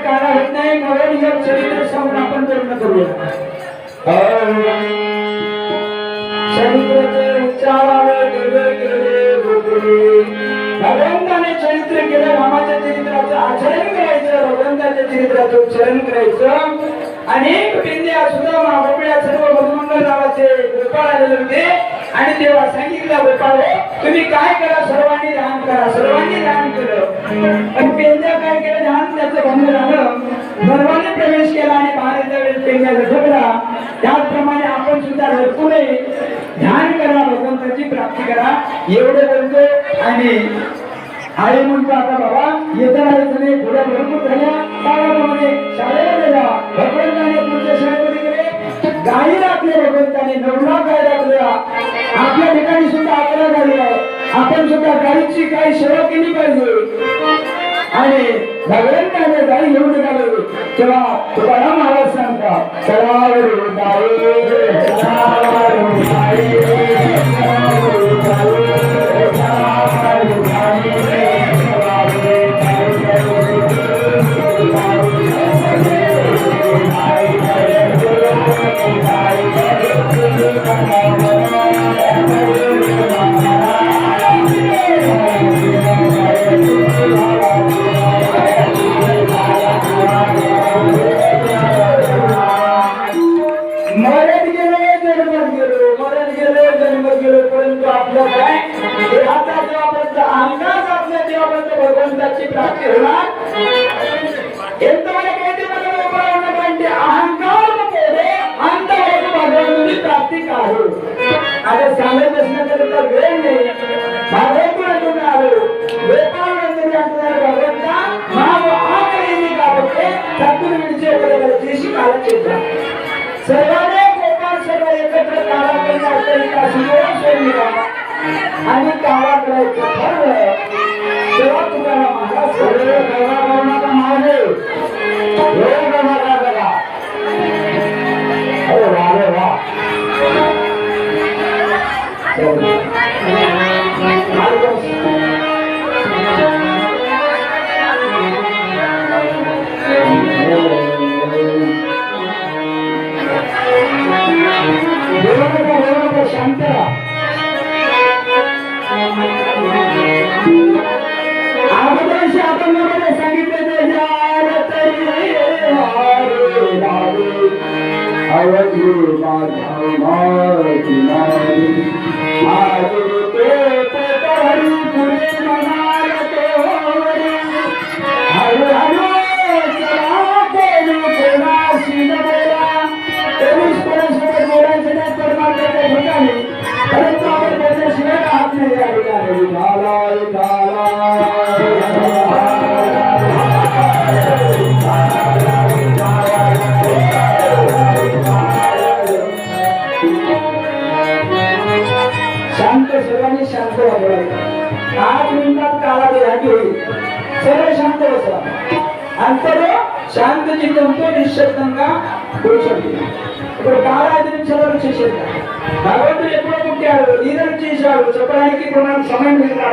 काळा होत नाही म्हणून हे चरित्र सांगून आपण पूर्ण करूया. चरित्राचे उच्चारावे गेले भगवंताने चरित्र केलं. रामाच्या चरित्राचं आचरण करायचं, भगवंताच्या चरित्राचं उच्चारण करायचं. अनेक पिंड्या सुदामा गोपिया सर्व मधुमंगल नावाचे गोपाळ आलेले होते आणि तेव्हा सांगितलं गोपाळ तुम्ही काय करा, सर्वांनी दान करा. सर्वांनी दान केलं पण पेंड्या काय केलं, ध्यान त्याचं भंग झालं. गर्वाने प्रवेश केला आणि बाहेरच्या वेळेस पेंड्या झटकला. त्याचप्रमाणे आपण सुद्धा झटकू नये, ध्यान करा, भगवंताची प्राप्ती करा एवढे बोलतो. आणि आई म्हणतो आता बाबा येताना नाही, थोड्या भरपूर झाल्या काळाप्रमाणे शाळेला गेला. भगवंताने पुढच्या शाळेमध्ये गेले, गायी राखले. भगवंताने 9 लाख गाय राखल्या. आपल्या ठिकाणी सुद्धा 11 गायी आहे. आपण सुद्धा गायीची काही सेवा केली पाहिजे. आणि भगवंताने गायी घेऊन निघाले तेव्हा तुकाराम महाराज सांगतात चलावरू भगवंताची प्राप्ती होणार. अहंकार भगवंताची प्राप्ती का हो आता सांगत असण्याकरिता वेळ नाही. भागवतून आलो भगवंता चतुर्विधीचे शिकायचे सर्वांनी गोपाळ सर्व एकत्र काळा आणि काळा करायचं ठरलं तेव्हा तुम्हाला माझा सर्व गणागणाचा महादेव हे गणाला करा. अरे वा रे वा शांत अगोदरशी आपण सांगितले शांत सर्वांनी शांत वापरायचं. 8 मिनिटात काळा देहाटी होईल. सर्व शांत बसा. अंतर शांत चिंतन तो निश्शब्दंगा करू शकतो. काळा निमिषाला शिष्य भगवंतु एवढं कुठे आलो निरंची शाळू चपळाकी प्रमाण समय मिळणार.